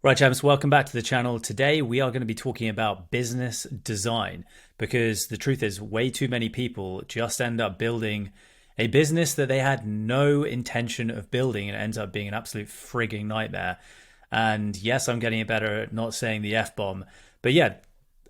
Right, James, welcome back to the channel. Today we are going to be talking about business design because the truth is way too many people just end up building a business that they had no intention of building and it ends up being an absolute frigging nightmare. And yes, I'm getting better at not saying the F-bomb. But yeah,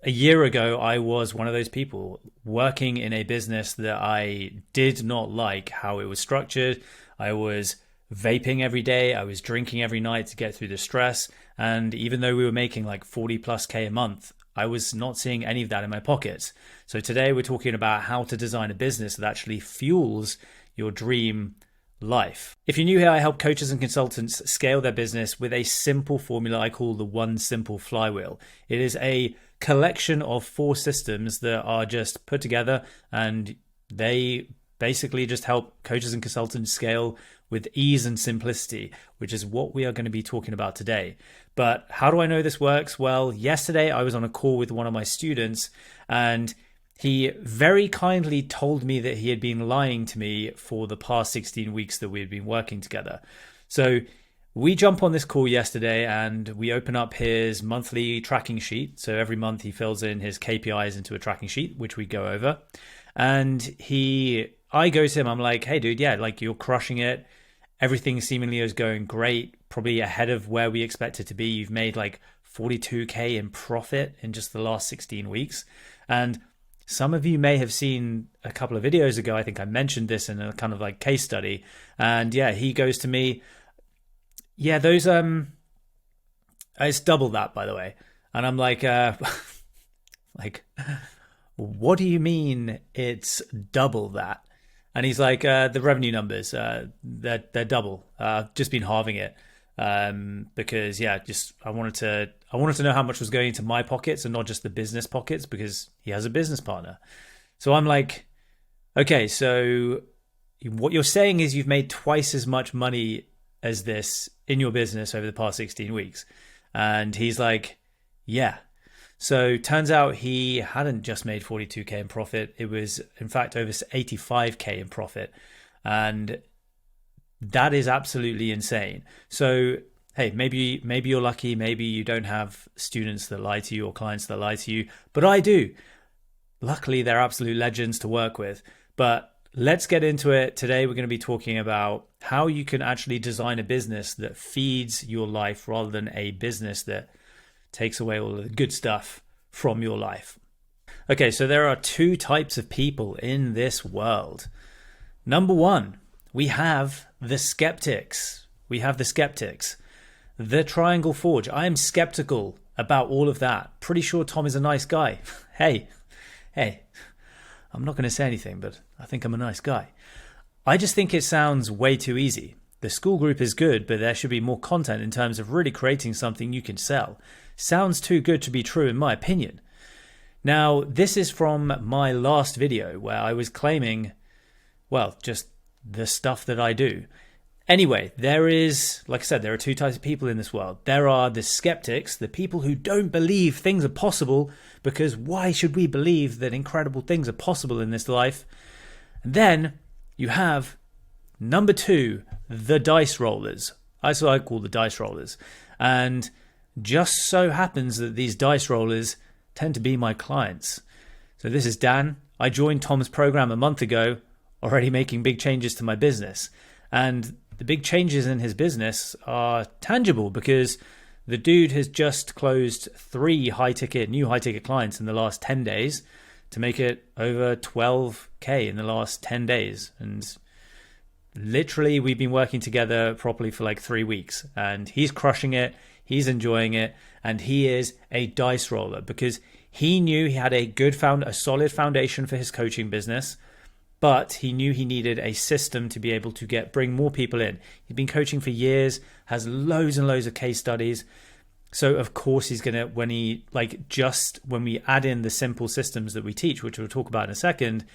a year ago, I was one of those people working in a business that I did not like how it was structured. I was vaping every day. I was drinking every night to get through the stress. And even though we were making like 40 plus K a month, I was not seeing any of that in my pockets. So today we're talking about how to design a business that actually fuels your dream life. If you're new here, I help coaches and consultants scale their business with a simple formula I call the one simple flywheel. It is a collection of 4 systems that are just put together, and they basically just help coaches and consultants scale with ease and simplicity, which is what we are going to be talking about today. But how do I know this works? Well, yesterday I was on a call with one of my students, and he very kindly told me that he had been lying to me for the past 16 weeks that we had been working together. So we jump on this call yesterday and we open up his monthly tracking sheet. So every month he fills in his KPIs into a tracking sheet, which we go over. And I go to him, I'm like, hey dude, yeah, like you're crushing it. Everything seemingly is going great, probably ahead of where we expect it to be. You've made like 42K in profit in just the last 16 weeks. And some of you may have seen a couple of videos ago, I think I mentioned this in a kind of like case study. And yeah, he goes to me, yeah, those, it's double that, by the way. And I'm like, like, what do you mean it's double that? And he's like, the revenue numbers, they're double. Just been halving it because yeah, just I wanted to know how much was going into my pockets and not just the business pockets because he has a business partner. So I'm like, okay, so what you're saying is you've made twice as much money as this in your business over the past 16 weeks. And he's like, yeah. So turns out he hadn't just made 42K in profit. It was in fact over 85K in profit. And that is absolutely insane. So, hey, maybe you're lucky. Maybe you don't have students that lie to you or clients that lie to you, but I do. Luckily, they're absolute legends to work with. But let's get into it. Today, we're going to be talking about how you can actually design a business that feeds your life rather than a business that takes away all the good stuff from your life. Okay, so there are 2 types of people in this world. Number 1, we have the skeptics. The Triangle Forge. I am skeptical about all of that. Pretty sure Tom is a nice guy. Hey, I'm not going to say anything, but I think I'm a nice guy. I just think it sounds way too easy. The school group is good, but there should be more content in terms of really creating something you can sell. Sounds too good to be true in my opinion. Now, this is from my last video where I was claiming, well, just the stuff that I do. Anyway, there is, like I said, there are 2 types of people in this world. There are the skeptics, the people who don't believe things are possible, because why should we believe that incredible things are possible in this life? And then you have number 2, the dice rollers. That's what I call the dice rollers. And just so happens that these dice rollers tend to be my clients. So this is Dan. I joined Tom's program a month ago, already making big changes to my business. And the big changes in his business are tangible because the dude has just closed 3 new high ticket clients in the last 10 days to make it over 12K in the last 10 days. And literally we've been working together properly for like 3 weeks and he's crushing it. He's enjoying it. And he is a dice roller because he knew he had a solid foundation for his coaching business. But he knew he needed a system to be able to bring more people in. He's been coaching for years, has loads and loads of case studies. So of course he's gonna, when we add in the simple systems that we teach, which we'll talk about in a second,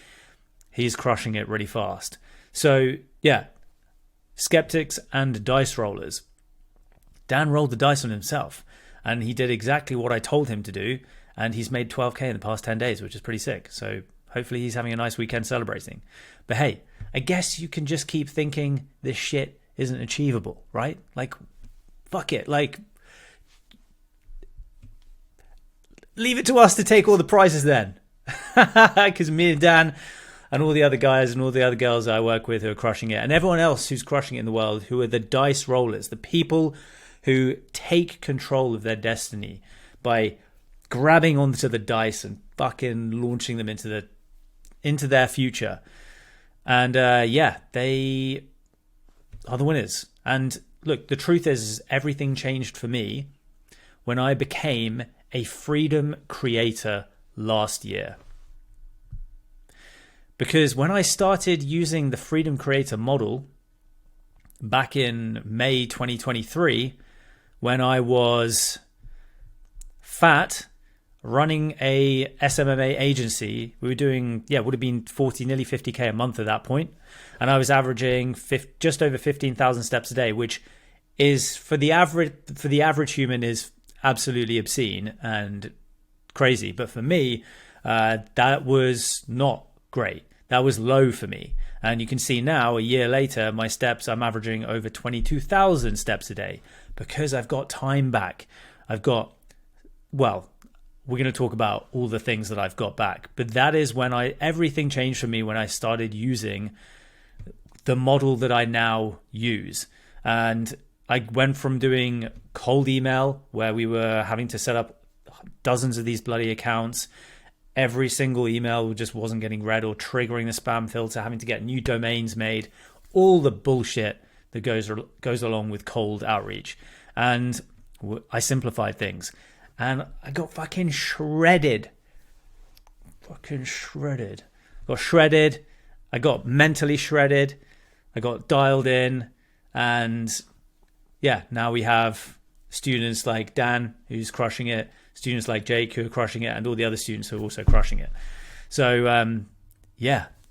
he's crushing it really fast. So yeah, skeptics and dice rollers. Dan rolled the dice on himself and he did exactly what I told him to do. And he's made 12K in the past 10 days, which is pretty sick. So hopefully he's having a nice weekend celebrating. But hey, I guess you can just keep thinking this shit isn't achievable, right? Like, fuck it. Like, leave it to us to take all the prizes then. Because me and Dan and all the other guys and all the other girls I work with who are crushing it, and everyone else who's crushing it in the world, who are the dice rollers, the people who take control of their destiny by grabbing onto the dice and fucking launching them into their future. And they are the winners. And look, the truth is everything changed for me when I became a freedom creator last year. Because when I started using the freedom creator model back in May 2023, when I was fat, running a SMMA agency, we were doing, would have been 40, nearly 50K a month at that point. And I was averaging just over 15,000 steps a day, which is for the average human is absolutely obscene and crazy. But for me, that was not great. That was low for me. And you can see now, a year later, my steps, I'm averaging over 22,000 steps a day because I've got time back. We're going to talk about all the things that I've got back. But that is when everything changed for me when I started using the model that I now use. And I went from doing cold email, where we were having to set up dozens of these bloody accounts. Every single email just wasn't getting read or triggering the spam filter, having to get new domains made, all the bullshit that goes along with cold outreach. And I simplified things. And I got fucking shredded. Got shredded. I got mentally shredded. I got dialed in. And now we have students like Dan, who's crushing it, students like Jake, who are crushing it, and all the other students who are also crushing it. So,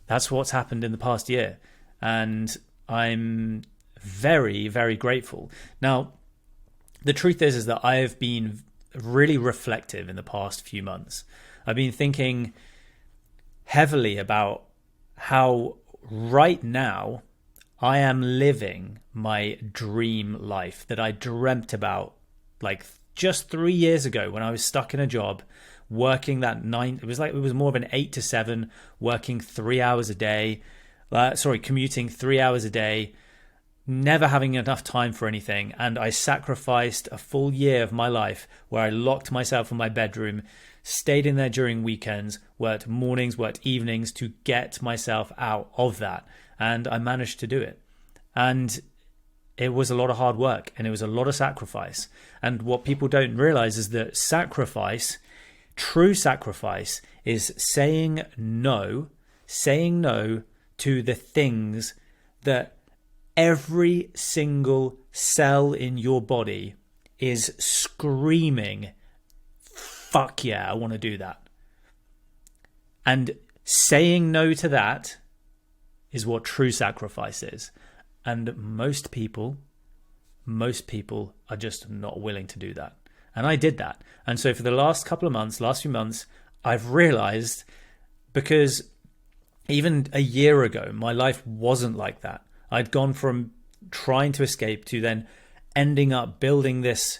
that's what's happened in the past year. And I'm very, very grateful. Now, the truth is that I have been really reflective in the past few months. I've been thinking heavily about how right now I am living my dream life that I dreamt about like just 3 years ago when I was stuck in a job working it was more of an 8 to 7, working 3 hours a day, commuting 3 hours a day, never having enough time for anything. And I sacrificed a full year of my life where I locked myself in my bedroom, stayed in there during weekends, worked mornings, worked evenings to get myself out of that. And I managed to do it. And it was a lot of hard work and it was a lot of sacrifice. And what people don't realize is that true sacrifice is saying no to the things that every single cell in your body is screaming, fuck yeah, I want to do that. And saying no to that is what true sacrifice is. And most people are just not willing to do that. And I did that. And so for the last few months, I've realized, because even a year ago, my life wasn't like that. I'd gone from trying to escape to then ending up building this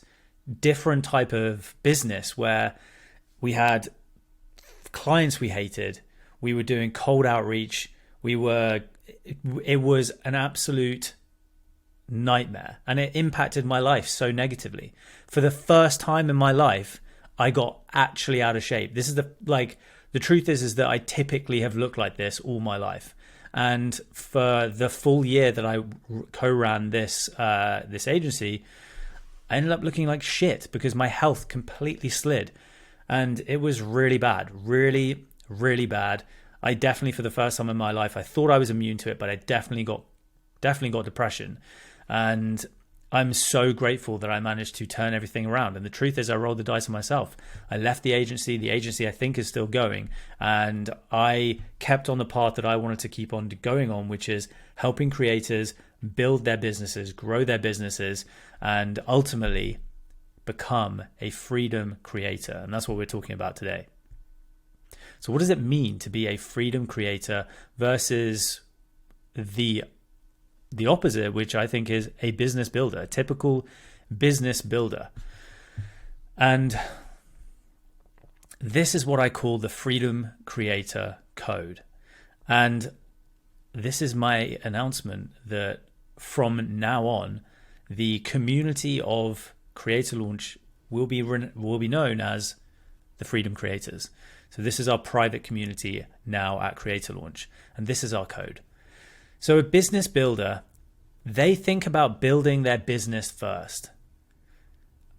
different type of business where we had clients we hated. We were doing cold outreach. It was an absolute nightmare, and it impacted my life so negatively. For the first time in my life, I got actually out of shape. This is the truth is that I typically have looked like this all my life. And for the full year that I co-ran this agency, I ended up looking like shit because my health completely slid. And it was really bad, really, really bad. I definitely, for the first time in my life, I thought I was immune to it, but I definitely got depression. And I'm so grateful that I managed to turn everything around. And the truth is, I rolled the dice on myself. I left the agency. The agency, I think, is still going. And I kept on the path that I wanted to keep on going on, which is helping creators build their businesses, grow their businesses, and ultimately become a freedom creator. And that's what we're talking about today. So what does it mean to be a freedom creator versus the opposite, which I think is a business builder, a typical business builder? And this is what I call the Freedom Creator Code. And this is my announcement that from now on, the community of CreatorLaunch will be known as the Freedom Creators. So this is our private community now at CreatorLaunch, and this is our code. So a business builder, they think about building their business first.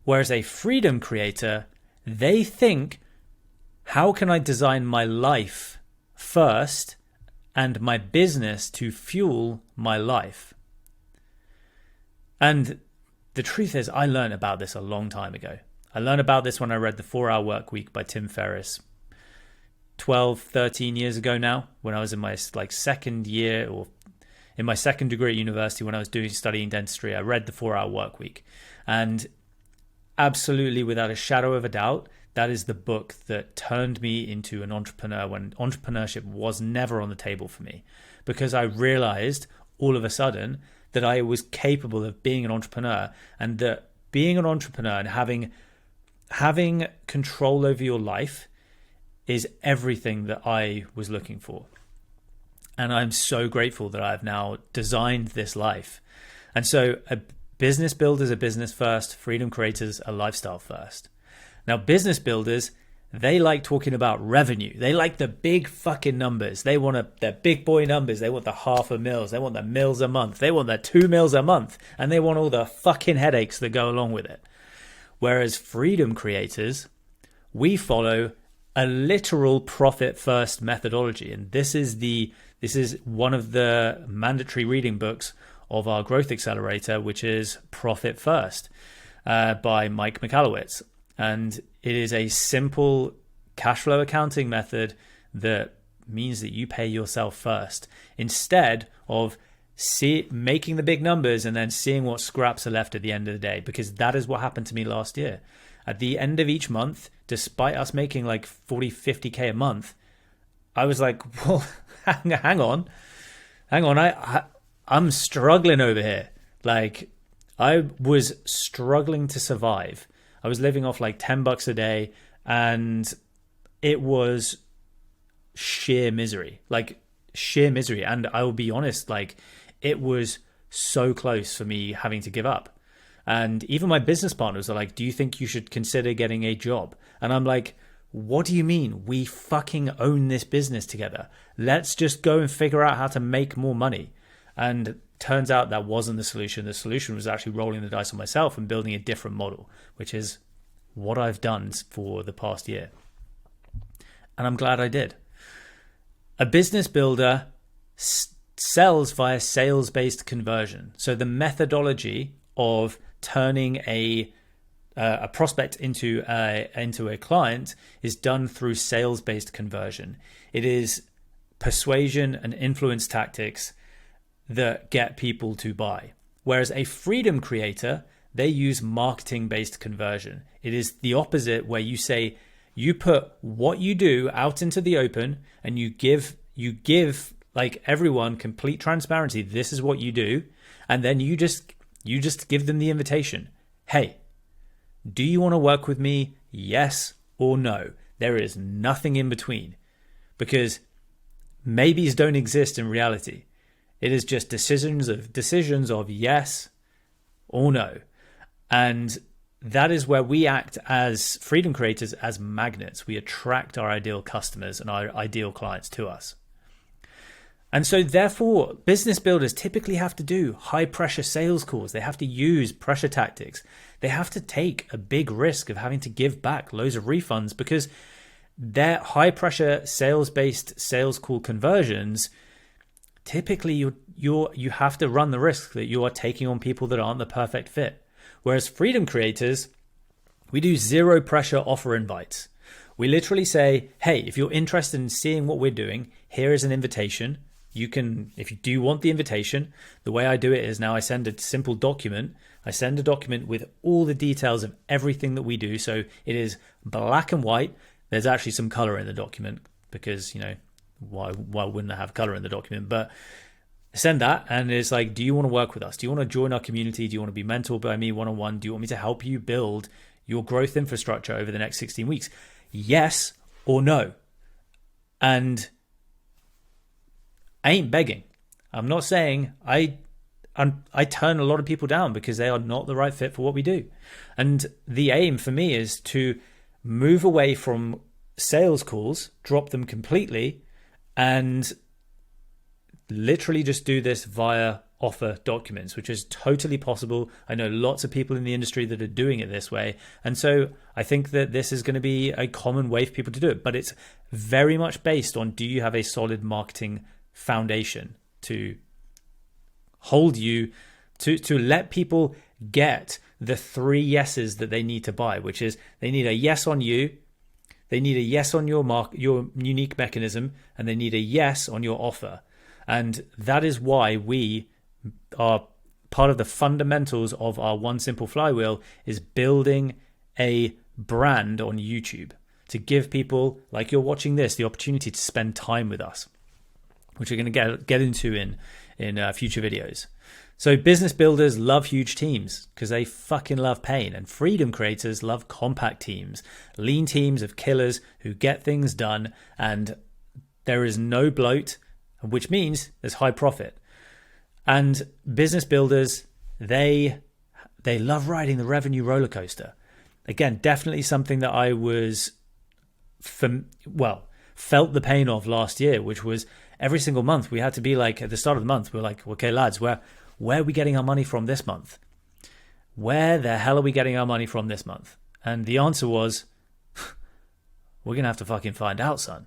Whereas a freedom creator, they think, how can I design my life first and my business to fuel my life? And the truth is, I learned about this a long time ago. I learned about this when I read The 4-Hour Workweek by Tim Ferriss 12, 13 years ago now, when I was in my second year, or in my second degree at university, when I was studying dentistry. I read The 4-Hour Workweek, and absolutely, without a shadow of a doubt, that is the book that turned me into an entrepreneur when entrepreneurship was never on the table for me, because I realized all of a sudden that I was capable of being an entrepreneur, and that being an entrepreneur and having control over your life is everything that I was looking for. And I'm so grateful that I've now designed this life. And so a business builders are business first, freedom creators are lifestyle first. Now, business builders, they like talking about revenue. They like the big fucking numbers. They want their big boy numbers. They want the $500,000. They want the mils a month. They want the 2 mils a month. And they want all the fucking headaches that go along with it. Whereas freedom creators, we follow a literal profit first methodology. And this is one of the mandatory reading books of our growth accelerator, which is Profit First by Mike Michalowicz. And it is a simple cash flow accounting method that means that you pay yourself first instead of making the big numbers and then seeing what scraps are left at the end of the day, because that is what happened to me last year. At the end of each month, despite us making like 40, 50K a month, I was like, well, hang on. I'm struggling over here. Like, I was struggling to survive. I was living off like $10 a day, and it was sheer misery. And I will be honest, like, it was so close for me having to give up. And even my business partners are like, do you think you should consider getting a job? And I'm like, what do you mean? We fucking own this business together. Let's just go and figure out how to make more money. And turns out that wasn't the solution. The solution was actually rolling the dice on myself and building a different model, which is what I've done for the past year. And I'm glad I did. A business builder sells via sales-based conversion. So the methodology of turning a prospect into a client is done through sales-based conversion. It is persuasion and influence tactics that get people to buy. Whereas a freedom creator, they use marketing-based conversion. It is the opposite, where you say, you put what you do out into the open, and you give like everyone complete transparency. This is what you do. And then you just give them the invitation. Hey, do you want to work with me? Yes or no. There is nothing in between, because maybes don't exist in reality. It is just decisions of yes or no. And that is where we act as freedom creators, as magnets. We attract our ideal customers and our ideal clients to us. And so therefore, business builders typically have to do high pressure sales calls. They have to use pressure tactics. They have to take a big risk of having to give back loads of refunds, because their high pressure sales-based sales call conversions, typically you have to run the risk that you are taking on people that aren't the perfect fit. Whereas freedom creators, we do zero pressure offer invites. We literally say, hey, if you're interested in seeing what we're doing, here is an invitation. You can, if you do want the invitation, the way I do it is now I send a simple document. I send a document with all the details of everything that we do. So it is black and white. There's actually some color in the document because, why wouldn't I have color in the document? But send that, and it's like, do you want to work with us? Do you want to join our community? Do you want to be mentored by me one-on-one? Do you want me to help you build your growth infrastructure over the next 16 weeks? yes or no. And I ain't begging. I'm not saying I turn a lot of people down because they are not the right fit for what we do. And the aim for me is to move away from sales calls, drop them completely, and literally just do this via offer documents, which is totally possible. I know lots of people in the industry that are doing it this way. And so I think that this is going to be a common way for people to do it. But it's very much based on, do you have a solid marketing foundation to hold you, to let people get the 3 yeses that they need to buy, which is they need a yes on you, they need a yes on your unique mechanism, and they need a yes on your offer. And that is why we are part of the fundamentals of our One Simple Flywheel is building a brand on YouTube to give people like you're watching this the opportunity to spend time with us, which we're going to get into in future videos. So business builders love huge teams because they fucking love pain, and freedom creators love compact teams, lean teams of killers who get things done, and there is no bloat, which means there's high profit. And business builders, they love riding the revenue roller coaster. Again, definitely something that I felt the pain of last year, which was every single month we had to be like, at the start of the month, we're like, okay, lads, where are we getting our money from this month? Where the hell are we getting our money from this month? And the answer was, we're going to have to fucking find out, son.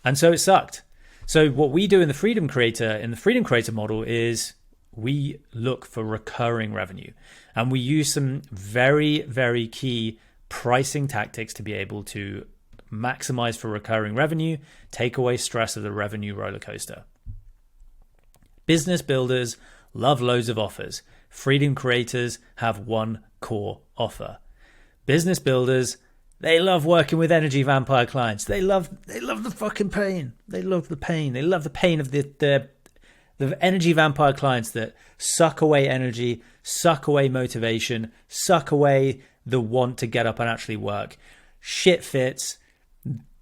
And so it sucked. So what we do in the Freedom Creator model is we look for recurring revenue, and we use some very, very key pricing tactics to be able to maximize for recurring revenue, take away stress of the revenue roller coaster. Business builders love loads of offers. Freedom creators have one core offer. Business builders, they love working with energy vampire clients. They love the fucking pain. They love the pain. They love the pain of the energy vampire clients that suck away energy, suck away motivation, suck away the want to get up and actually work. Shit fits,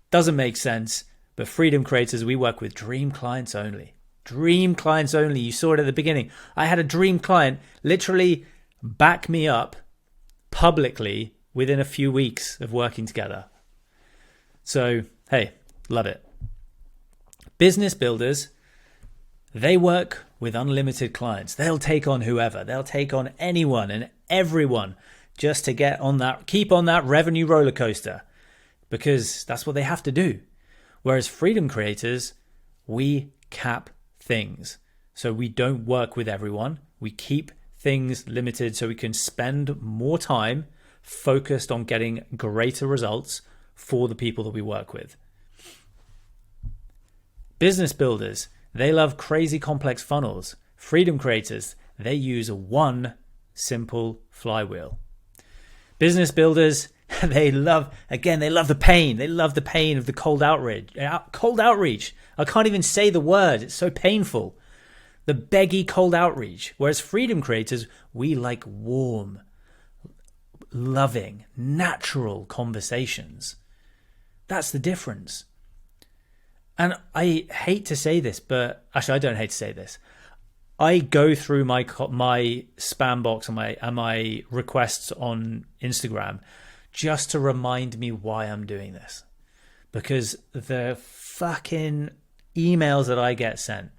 doesn't make sense. But freedom creators, we work with dream clients only. Dream clients only. You saw it at the beginning. I had a dream client literally back me up publicly within a few weeks of working together. So, hey, love it. Business builders, they work with unlimited clients. They'll take on whoever. They'll take on anyone and everyone just to keep on that revenue roller coaster, because that's what they have to do. Whereas freedom creators, we cap things. So we don't work with everyone. We keep things limited so we can spend more time focused on getting greater results for the people that we work with. Business builders, they love crazy complex funnels. Freedom creators, they use one simple flywheel. Business builders, they love the pain. They love the pain of the cold outreach. I can't even say the word. It's so painful. The beggy cold outreach. Whereas freedom creators, we like warm, loving, natural conversations. That's the difference. And I hate to say this, but actually I don't hate to say this. I go through my spam box and my requests on Instagram just to remind me why I'm doing this. Because the fucking emails that I get sent.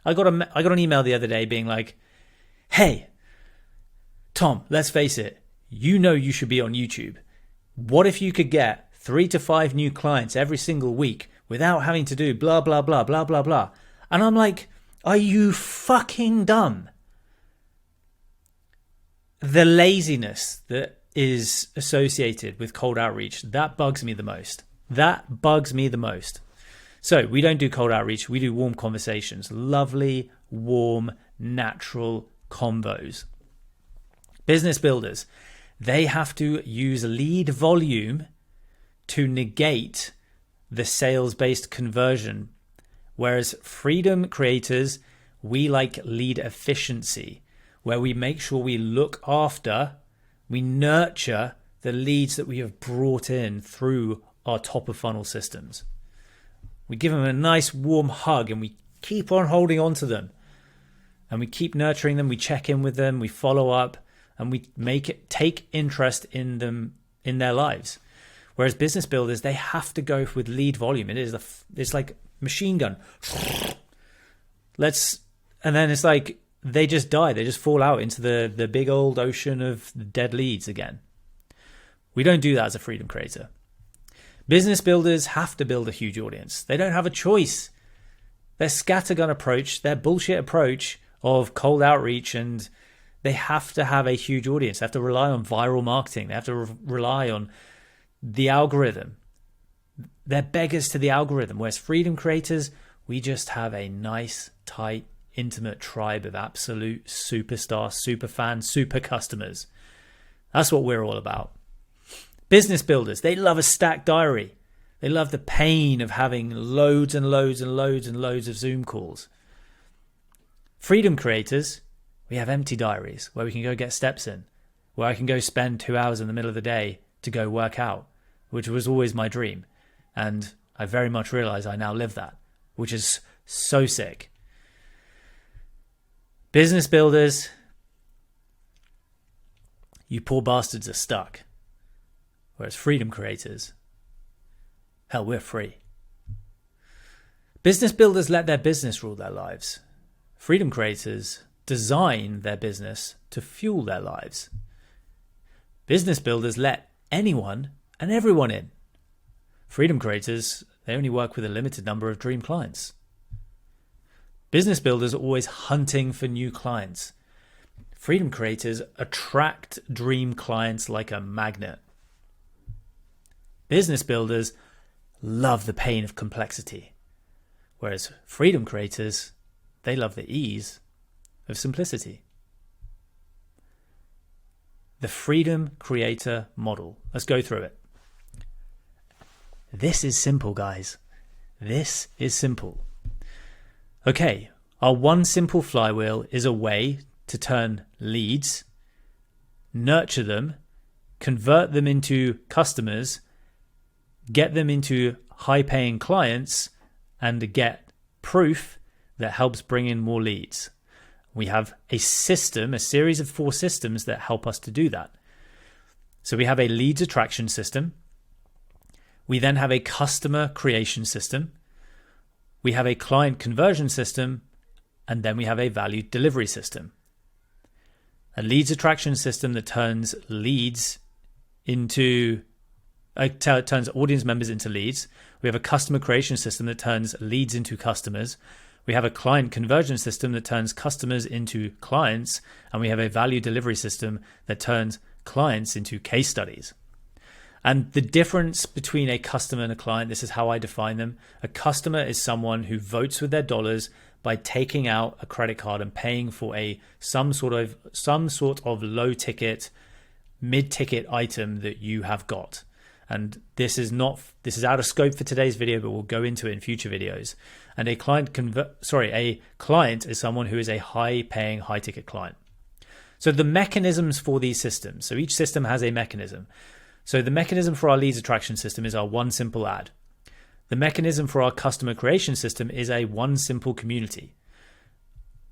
I got an email the other day being like, hey, Tom, let's face it. You know you should be on YouTube. What if you could get 3 to 5 new clients every single week without having to do blah, blah, blah, blah, blah, blah. And I'm like, are you fucking dumb? The laziness that is associated with cold outreach, that bugs me the most. So we don't do cold outreach. We do warm conversations. Lovely, warm, natural convos. Business builders, they have to use lead volume to negate the sales-based conversion. Whereas freedom creators, we like lead efficiency, where we make sure we look after, we nurture the leads that we have brought in through our top of funnel systems. We give them a nice warm hug and we keep on holding on to them. And we keep nurturing them, we check in with them, we follow up, and we take interest in them, in their lives. Whereas business builders, they have to go with lead volume. It's like machine gun. And then it's like they just die. They just fall out into the big old ocean of dead leads again. We don't do that as a freedom creator. Business builders have to build a huge audience. They don't have a choice. Their scattergun approach, their bullshit approach of cold outreach, and they have to have a huge audience. They have to rely on viral marketing. They have to rely on the algorithm. They're beggars to the algorithm. Whereas freedom creators, we just have a nice, tight, intimate tribe of absolute superstar, super fans, super customers. That's what we're all about. Business builders, they love a stacked diary. They love the pain of having loads and loads and loads and loads of Zoom calls. Freedom creators, we have empty diaries where we can go get steps in, where I can go spend 2 hours in the middle of the day to go work out, which was always my dream. And I very much realize I now live that, which is so sick. Business builders, you poor bastards are stuck. Whereas freedom creators, hell, we're free. Business builders let their business rule their lives. Freedom creators design their business to fuel their lives. Business builders let anyone and everyone in. Freedom creators, they only work with a limited number of dream clients. Business builders are always hunting for new clients. Freedom creators attract dream clients like a magnet. Business builders love the pain of complexity, whereas freedom creators, they love the ease of simplicity. The freedom creator model. Let's go through it. This is simple, guys. This is simple. Okay, our one simple flywheel is a way to turn leads, nurture them, convert them into customers, get them into high-paying clients, and get proof that helps bring in more leads. We have a system, a series of 4 systems that help us to do that. So we have a leads attraction system. We then have a customer creation system. We have a client conversion system, and then we have a value delivery system. A leads attraction system that turns leads into turns audience members into leads. We have a customer creation system that turns leads into customers. We have a client conversion system that turns customers into clients, and we have a value delivery system that turns clients into case studies. And the difference between a customer and a client, this is how I define them. A customer is someone who votes with their dollars by taking out a credit card and paying for some sort of low ticket, mid ticket item that you have got. And this is out of scope for today's video, but we'll go into it in future videos. And a client is someone who is a high paying, high ticket client. So the mechanisms for these systems. So each system has a mechanism. So the mechanism for our leads attraction system is our one simple ad. The mechanism for our customer creation system is a one simple community.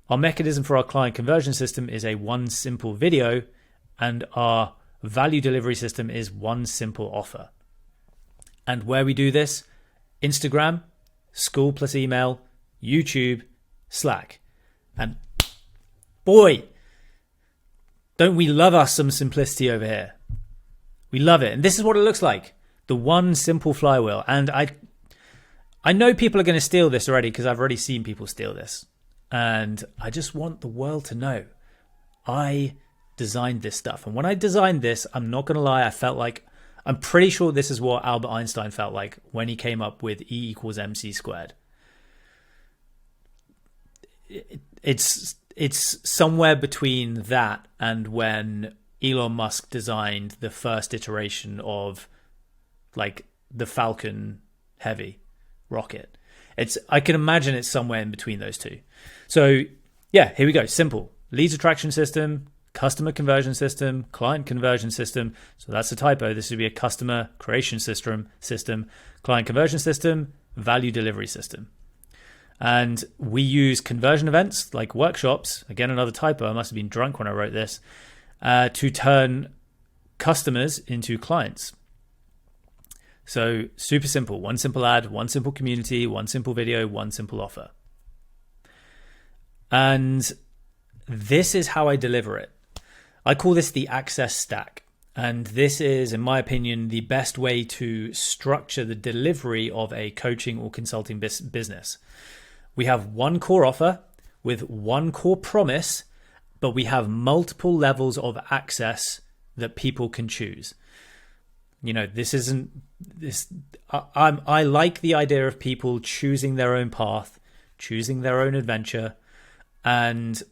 Our mechanism for our client conversion system is a one simple video, and our value delivery system is one simple offer. And where we do this, Instagram, Skool plus email, YouTube, Slack. And boy, don't we love us some simplicity over here. We love it. And this is what it looks like. The one simple flywheel. And I know people are going to steal this already because I've already seen people steal this. And I just want the world to know I designed this stuff. And when I designed this, I'm not going to lie, I'm pretty sure this is what Albert Einstein felt like when he came up with E equals MC squared. It's somewhere between that and when Elon Musk designed the first iteration of like the Falcon Heavy rocket. I can imagine it's somewhere in between those two. So yeah, here we go. Simple. Leads attraction system, customer conversion system, client conversion system. So that's a typo. This would be a customer creation system, client conversion system, value delivery system. And we use conversion events like workshops, again, another typo, I must have been drunk when I wrote this, to turn customers into clients. So super simple, one simple ad, one simple community, one simple video, one simple offer. And this is how I deliver it. I call this the access stack. And this is, in my opinion, the best way to structure the delivery of a coaching or consulting business. We have one core offer with one core promise, but we have multiple levels of access that people can choose. You know, this isn't this. I like the idea of people choosing their own path, choosing their own adventure, and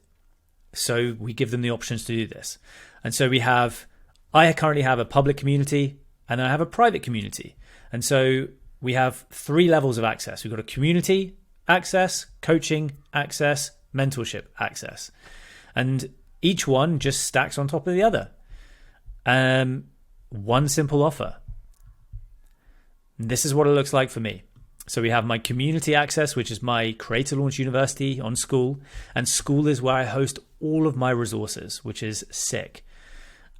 so we give them the options to do this. And so I currently have a public community and I have a private community. And so we have 3 levels of access. We've got a community access, coaching access, mentorship access. And each one just stacks on top of the other. One simple offer. This is what it looks like for me. So we have my community access, which is my CreatorLaunch University on Skool. And Skool is where I host all of my resources, which is sick.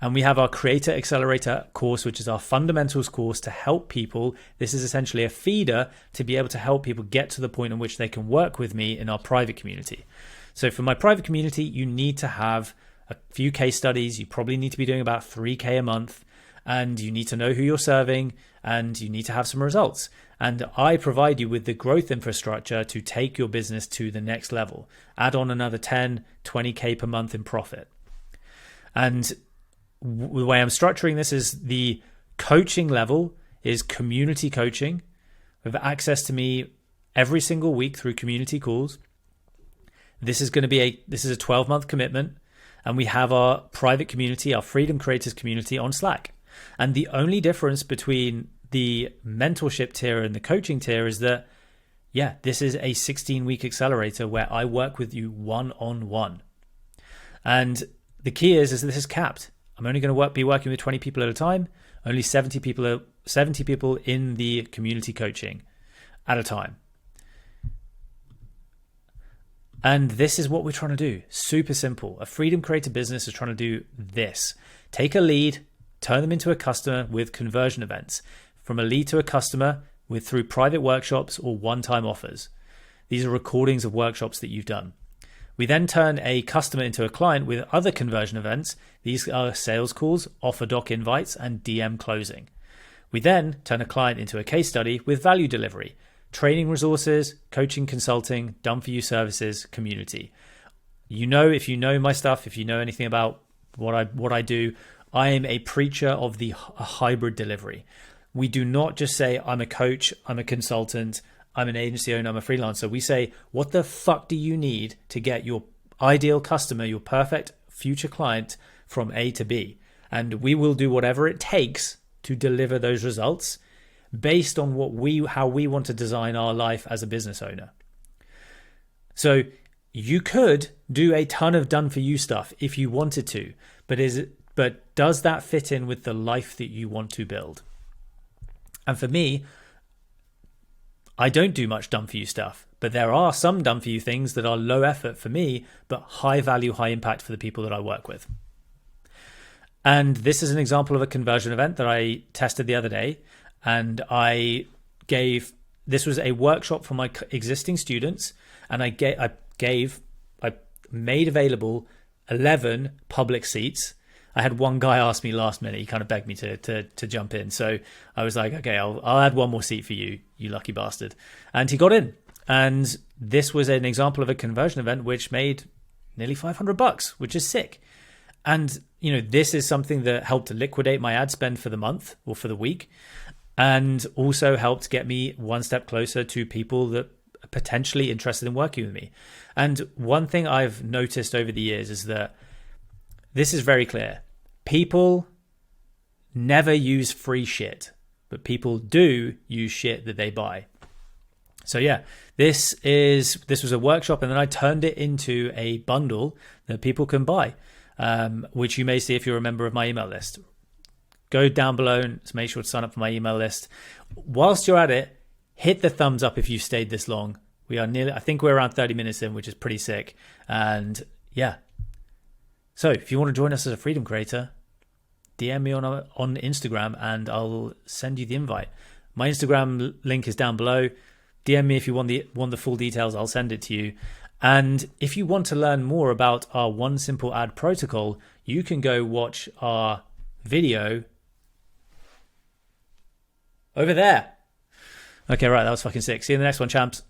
And we have our Creator Accelerator course, which is our fundamentals course to help people. This is essentially a feeder to be able to help people get to the point in which they can work with me in our private community. So for my private community, you need to have a few case studies. You probably need to be doing about 3K a month, and you need to know who you're serving, and you need to have some results. And I provide you with the growth infrastructure to take your business to the next level. Add on another 10, 20K per month in profit. And the way I'm structuring this is the coaching level is community coaching with access to me every single week through community calls. This is a 12-month commitment, and we have our private community, our Freedom Creators community on Slack. And the only difference between the mentorship tier and the coaching tier is that, this is a 16-week accelerator where I work with you one-on-one. And the key is this is capped. I'm only going to be working with 20 people at a time, only 70 people in the community coaching at a time. And this is what we're trying to do. Super simple. A freedom creator business is trying to do this. Take a lead, turn them into a customer with conversion events. From a lead to a customer through private workshops or one-time offers. These are recordings of workshops that you've done. We then turn a customer into a client with other conversion events. These are sales calls, offer doc invites, and DM closing. We then turn a client into a case study with value delivery, training resources, coaching, consulting, done-for-you services, community. If you know my stuff, if you know anything about what I do, I am a preacher of a hybrid delivery. We do not just say, I'm a coach, I'm a consultant, I'm an agency owner, I'm a freelancer. We say, what the fuck do you need to get your ideal customer, your perfect future client from A to B? And we will do whatever it takes to deliver those results based on how we want to design our life as a business owner. So you could do a ton of done for you stuff if you wanted to, but does that fit in with the life that you want to build? And for me, I don't do much done for you stuff, but there are some done for you things that are low effort for me, but high value, high impact for the people that I work with. And this is an example of a conversion event that I tested the other day. And this was a workshop for my existing students. And I made available 11 public seats. I had one guy ask me last minute, he kind of begged me to jump in. So I was like, okay, I'll add one more seat for you, you lucky bastard. And he got in. And this was an example of a conversion event which made nearly $500, which is sick. And, this is something that helped to liquidate my ad spend for the month or for the week, and also helped get me one step closer to people that are potentially interested in working with me. And one thing I've noticed over the years is that this is very clear. People never use free shit, but people do use shit that they buy. So this was a workshop, and then I turned it into a bundle that people can buy. which you may see if you're a member of my email list. Go down below and make sure to sign up for my email list. Whilst you're at it, hit the thumbs up if you've stayed this long. I think we're around 30 minutes in, which is pretty sick. And yeah. So if you want to join us as a freedom creator, DM me on Instagram and I'll send you the invite. My Instagram link is down below. DM me if you want the full details. I'll send it to you. And if you want to learn more about our one simple ad protocol, you can go watch our video over there. Okay, right, that was fucking sick. See you in the next one, champs.